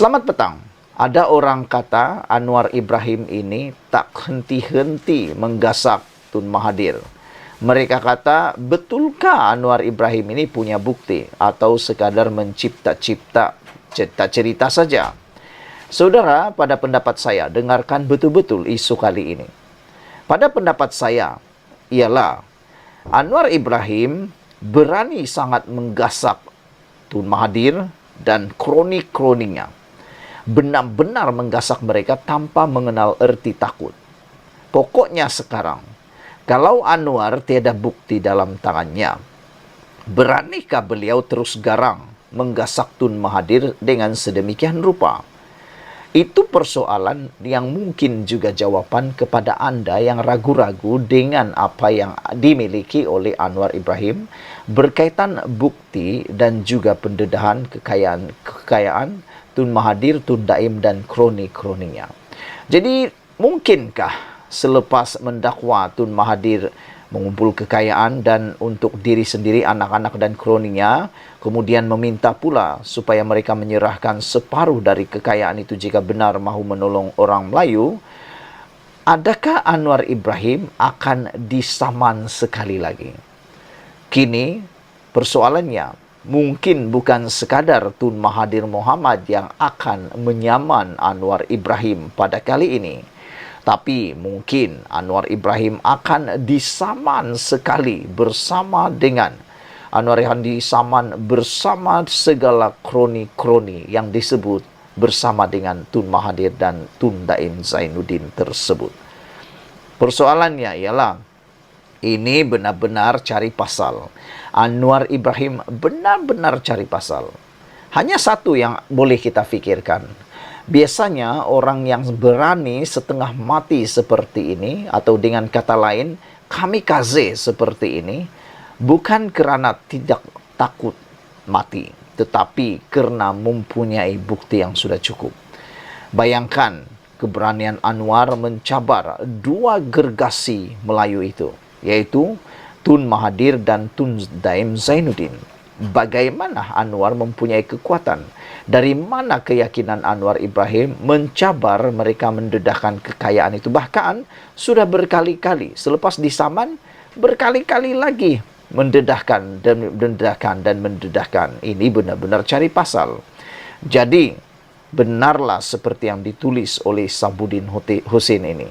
Selamat petang. Ada orang kata Anwar Ibrahim ini tak henti-henti menggasak Tun Mahathir. Mereka kata, betulkah Anwar Ibrahim ini punya bukti atau sekadar mencipta-cipta cerita-cerita saja? Saudara, pada pendapat saya, dengarkan betul-betul isu kali ini. Pada pendapat saya, ialah Anwar Ibrahim berani sangat menggasak Tun Mahathir dan kroni-kroninya. Benar-benar menggasak mereka tanpa mengenal erti takut. Pokoknya sekarang, kalau Anwar tiada bukti dalam tangannya, beranikah beliau terus garang menggasak Tun Mahathir dengan sedemikian rupa? Itu persoalan yang mungkin juga jawaban kepada Anda yang ragu-ragu dengan apa yang dimiliki oleh Anwar Ibrahim berkaitan bukti dan juga pendedahan kekayaan Tun Mahathir, Tun Daim dan kroni-kroninya. Jadi, mungkinkah selepas mendakwa Tun Mahathir mengumpul kekayaan dan untuk diri sendiri, anak-anak dan kroninya, kemudian meminta pula supaya mereka menyerahkan separuh dari kekayaan itu jika benar mahu menolong orang Melayu, adakah Anwar Ibrahim akan disaman sekali lagi? Kini, persoalannya, mungkin bukan sekadar Tun Mahathir Mohamad yang akan menyaman Anwar Ibrahim pada kali ini, tapi mungkin Anwar Ibrahim akan disaman sekali bersama dengan bersama segala kroni-kroni yang disebut bersama dengan Tun Mahathir dan Tun Daim Zainuddin tersebut. Persoalannya ialah, ini benar-benar cari pasal. Anwar Ibrahim benar-benar cari pasal. Hanya satu yang boleh kita fikirkan. Biasanya orang yang berani setengah mati seperti ini, atau dengan kata lain, kamikaze seperti ini, bukan kerana tidak takut mati, tetapi kerana mempunyai bukti yang sudah cukup. Bayangkan keberanian Anwar mencabar dua gergasi Melayu itu, yaitu Tun Mahathir dan Tun Daim Zainuddin. Bagaimana Anwar mempunyai kekuatan? Dari mana keyakinan Anwar Ibrahim mencabar mereka mendedahkan kekayaan itu? Bahkan sudah berkali-kali, selepas disaman, berkali-kali lagi mendedahkan dan mendedahkan. Ini benar-benar cari pasal. Jadi, benarlah seperti yang ditulis oleh Sabuddin Hussein ini.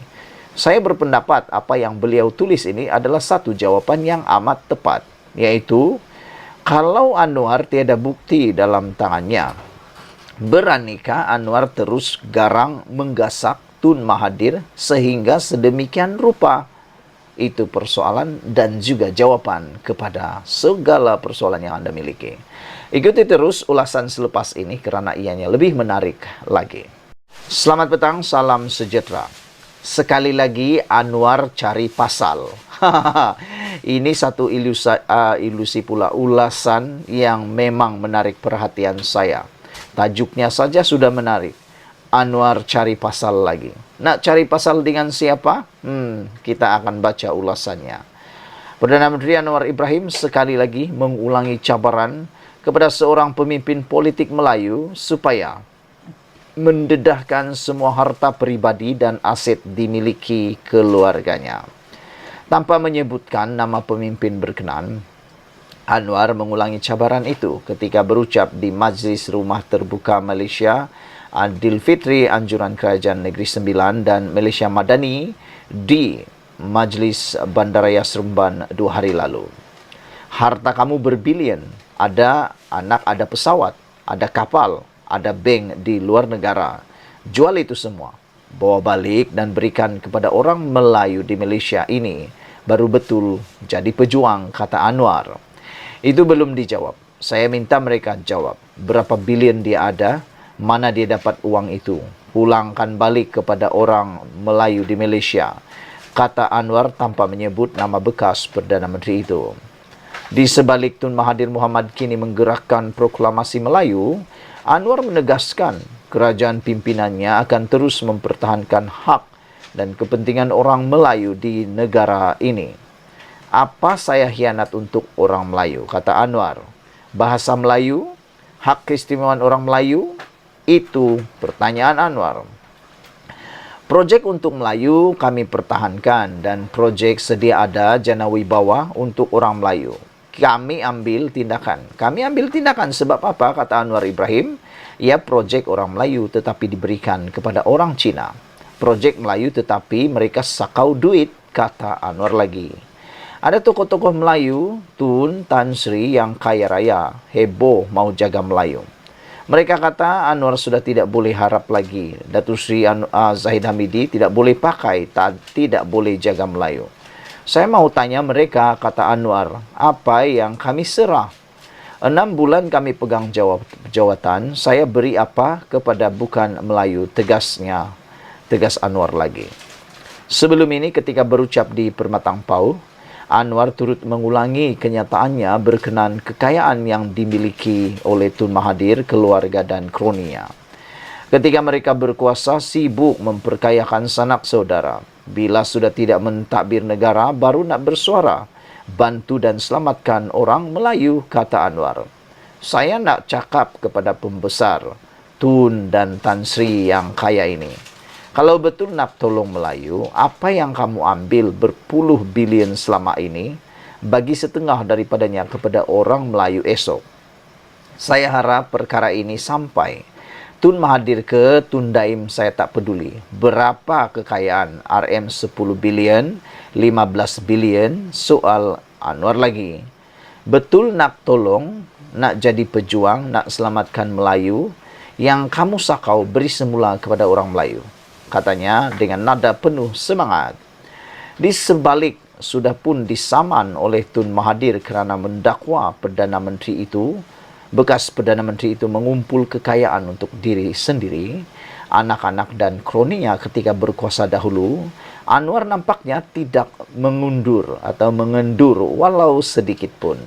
Saya berpendapat apa yang beliau tulis ini adalah satu jawaban yang amat tepat, yaitu kalau Anwar tiada bukti dalam tangannya, beranikah Anwar terus garang menggasak Tun Mahathir sehingga sedemikian rupa? Itu persoalan dan juga jawaban kepada segala persoalan yang Anda miliki. Ikuti terus ulasan selepas ini kerana ianya lebih menarik lagi. Selamat petang, salam sejahtera. Sekali lagi Anwar cari pasal. Ini satu ilusi pula, ulasan yang memang menarik perhatian saya. Tajuknya saja sudah menarik. Anwar cari pasal lagi. Nak cari pasal dengan siapa? Kita akan baca ulasannya. Perdana Menteri Anwar Ibrahim sekali lagi mengulangi cabaran kepada seorang pemimpin politik Melayu supaya mendedahkan semua harta pribadi dan aset dimiliki keluarganya. Tanpa menyebutkan nama pemimpin berkenan, Anwar mengulangi cabaran itu ketika berucap di Majlis Rumah Terbuka Malaysia Aidilfitri Anjuran Kerajaan Negeri Sembilan dan Malaysia Madani di Majlis Bandaraya Seremban 2 hari lalu. Harta kamu berbilion, ada anak, ada pesawat, ada kapal, ada bank di luar negara. Jual itu semua, bawa balik dan berikan kepada orang Melayu di Malaysia ini. Baru betul jadi pejuang, kata Anwar. Itu belum dijawab. Saya minta mereka jawab. Berapa bilion dia ada? Mana dia dapat uang itu? Pulangkan balik kepada orang Melayu di Malaysia, kata Anwar tanpa menyebut nama bekas Perdana Menteri itu. Di sebalik Tun Mahathir Mohamad kini menggerakkan proklamasi Melayu, Anwar menegaskan kerajaan pimpinannya akan terus mempertahankan hak dan kepentingan orang Melayu di negara ini. Apa saya hianat untuk orang Melayu, kata Anwar. Bahasa Melayu, hak keistimewaan orang Melayu, Itu pertanyaan Anwar. Projek untuk Melayu kami pertahankan dan projek sedia ada Jana Wibawa untuk orang Melayu. Kami ambil tindakan. Kami ambil tindakan sebab apa, kata Anwar Ibrahim? Ya, projek orang Melayu tetapi diberikan kepada orang Cina. Projek Melayu tetapi mereka sakau duit, kata Anwar lagi. Ada tokoh-tokoh Melayu, Tun, Tan Sri yang kaya raya, heboh mau jaga Melayu. Mereka kata Anwar sudah tidak boleh harap lagi. Datuk Sri Zahid Hamidi tidak boleh pakai, tidak boleh jaga Melayu. Saya mau tanya mereka, kata Anwar, apa yang kami serah? 6 bulan kami pegang jawatan, saya beri apa kepada bukan Melayu, tegas Anwar lagi. Sebelum ini ketika berucap di Permatang Pau, Anwar turut mengulangi kenyataannya berkenaan kekayaan yang dimiliki oleh Tun Mahathir, keluarga dan kroninya. Ketika mereka berkuasa, sibuk memperkayakan sanak saudara. Bila sudah tidak mentadbir negara, baru nak bersuara. Bantu dan selamatkan orang Melayu, kata Anwar. Saya nak cakap kepada pembesar, Tun dan Tan Sri yang kaya ini. Kalau betul nak tolong Melayu, apa yang kamu ambil berpuluh bilion selama ini, bagi setengah daripadanya kepada orang Melayu esok. Saya harap perkara ini sampai. Tun Mahathir ke Tun Daim saya tak peduli. Berapa kekayaan? RM 10 bilion, 15 bilion, soal Anwar lagi. Betul nak tolong, nak jadi pejuang, nak selamatkan Melayu, yang kamu sakau beri semula kepada orang Melayu. Katanya dengan nada penuh semangat. Di sebalik sudah pun disaman oleh Tun Mahathir kerana mendakwa Perdana Menteri itu, bekas Perdana Menteri itu mengumpul kekayaan untuk diri sendiri, anak-anak dan kroninya ketika berkuasa dahulu. Anwar nampaknya tidak mengundur atau mengendur walau sedikit pun.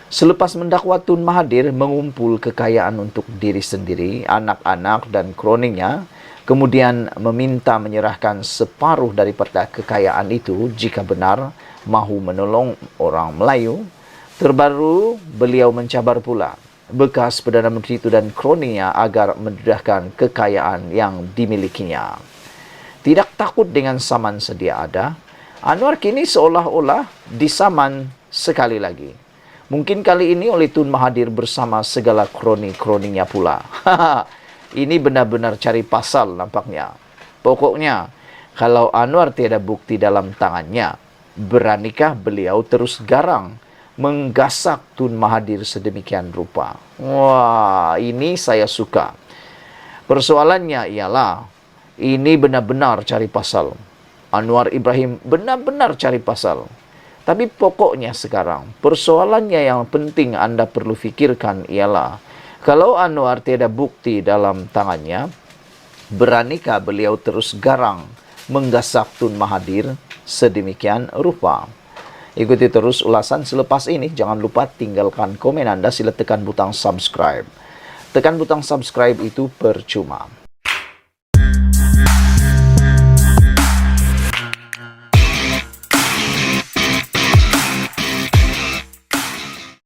Selepas mendakwa Tun Mahathir mengumpul kekayaan untuk diri sendiri, anak-anak dan kroninya, kemudian meminta menyerahkan separuh daripada kekayaan itu jika benar mahu menolong orang Melayu. Terbaru, beliau mencabar pula bekas Perdana Menteri itu dan kroninya agar mendedahkan kekayaan yang dimilikinya. Tidak takut dengan saman sedia ada, Anwar kini seolah-olah disaman sekali lagi. Mungkin kali ini oleh Tun Mahathir bersama segala kroni-kroninya pula. Ini benar-benar cari pasal nampaknya. Pokoknya, kalau Anwar tiada bukti dalam tangannya, beranikah beliau terus garang menggasak Tun Mahathir sedemikian rupa? Wah, ini saya suka. Persoalannya ialah, ini benar-benar cari pasal. Anwar Ibrahim benar-benar cari pasal. Tapi pokoknya sekarang, persoalannya yang penting Anda perlu fikirkan ialah, kalau Anwar tiada bukti dalam tangannya, beranikah beliau terus garang menggasak Tun Mahathir sedemikian rupa? Ikuti terus ulasan selepas ini. Jangan lupa tinggalkan komen Anda. Sila tekan butang subscribe. Tekan butang subscribe itu percuma.